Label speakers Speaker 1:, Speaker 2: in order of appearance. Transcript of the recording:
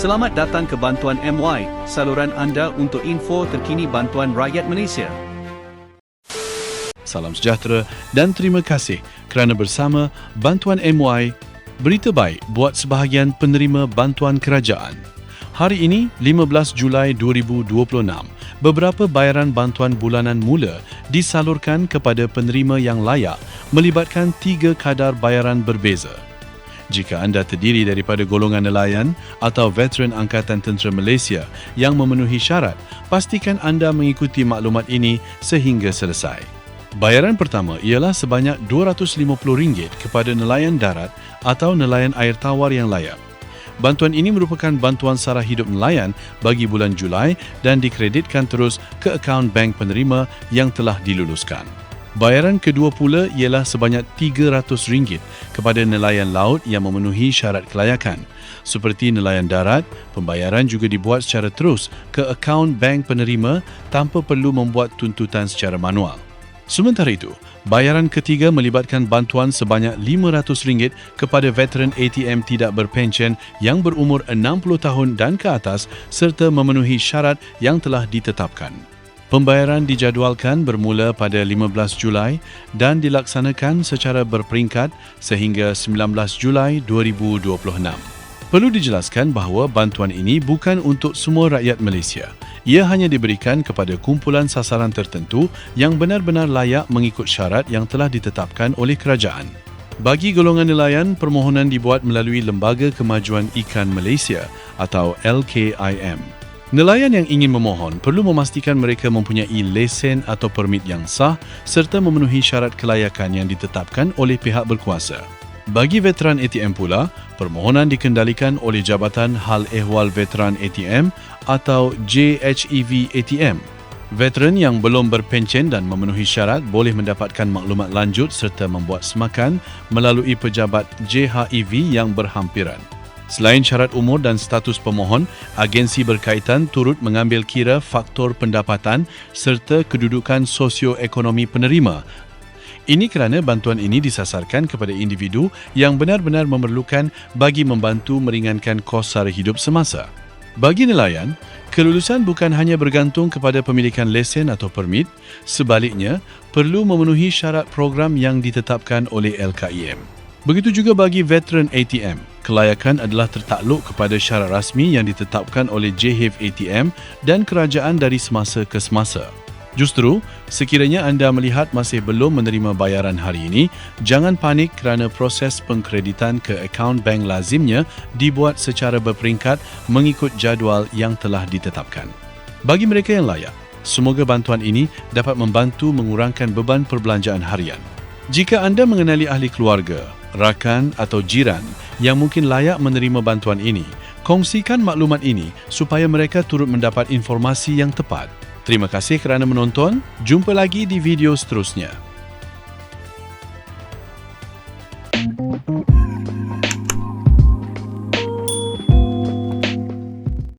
Speaker 1: Selamat datang ke Bantuan MY, saluran anda untuk info terkini bantuan rakyat Malaysia.
Speaker 2: Salam sejahtera dan terima kasih kerana bersama Bantuan MY, berita baik buat sebahagian penerima bantuan kerajaan. Hari ini, 15 Julai 2026, beberapa bayaran bantuan bulanan mula disalurkan kepada penerima yang layak melibatkan 3 kadar bayaran berbeza. Jika anda terdiri daripada golongan nelayan atau veteran Angkatan Tentera Malaysia yang memenuhi syarat, pastikan anda mengikuti maklumat ini sehingga selesai. Bayaran pertama ialah sebanyak RM250 kepada nelayan darat atau nelayan air tawar yang layak. Bantuan ini merupakan bantuan sara hidup nelayan bagi bulan Julai dan dikreditkan terus ke akaun bank penerima yang telah diluluskan. Bayaran kedua pula ialah sebanyak RM300 kepada nelayan laut yang memenuhi syarat kelayakan. Seperti nelayan darat, pembayaran juga dibuat secara terus ke akaun bank penerima tanpa perlu membuat tuntutan secara manual. Sementara itu, bayaran ketiga melibatkan bantuan sebanyak RM500 kepada veteran ATM tidak berpencen yang berumur 60 tahun dan ke atas serta memenuhi syarat yang telah ditetapkan. Pembayaran dijadualkan bermula pada 15 Julai dan dilaksanakan secara berperingkat sehingga 19 Julai 2026. Perlu dijelaskan bahawa bantuan ini bukan untuk semua rakyat Malaysia. Ia hanya diberikan kepada kumpulan sasaran tertentu yang benar-benar layak mengikut syarat yang telah ditetapkan oleh kerajaan. Bagi golongan nelayan, permohonan dibuat melalui Lembaga Kemajuan Ikan Malaysia atau LKIM. Nelayan yang ingin memohon perlu memastikan mereka mempunyai lesen atau permit yang sah serta memenuhi syarat kelayakan yang ditetapkan oleh pihak berkuasa. Bagi veteran ATM pula, permohonan dikendalikan oleh Jabatan Hal Ehwal Veteran ATM atau JHEV ATM. Veteran yang belum berpencen dan memenuhi syarat boleh mendapatkan maklumat lanjut serta membuat semakan melalui pejabat JHEV yang berhampiran. Selain syarat umur dan status pemohon, agensi berkaitan turut mengambil kira faktor pendapatan serta kedudukan sosioekonomi penerima. Ini kerana bantuan ini disasarkan kepada individu yang benar-benar memerlukan bagi membantu meringankan kos sara hidup semasa. Bagi nelayan, kelulusan bukan hanya bergantung kepada pemilikan lesen atau permit, sebaliknya perlu memenuhi syarat program yang ditetapkan oleh LKIM. Begitu juga bagi veteran ATM, kelayakan adalah tertakluk kepada syarat rasmi yang ditetapkan oleh JHEV ATM dan kerajaan dari semasa ke semasa. Justru, sekiranya anda melihat masih belum menerima bayaran hari ini, jangan panik kerana proses pengkreditan ke akaun bank lazimnya dibuat secara berperingkat mengikut jadual yang telah ditetapkan. Bagi mereka yang layak, semoga bantuan ini dapat membantu mengurangkan beban perbelanjaan harian. Jika anda mengenali ahli keluarga, rakan atau jiran yang mungkin layak menerima bantuan ini, kongsikan maklumat ini supaya mereka turut mendapat informasi yang tepat. Terima kasih kerana menonton. Jumpa lagi di video seterusnya.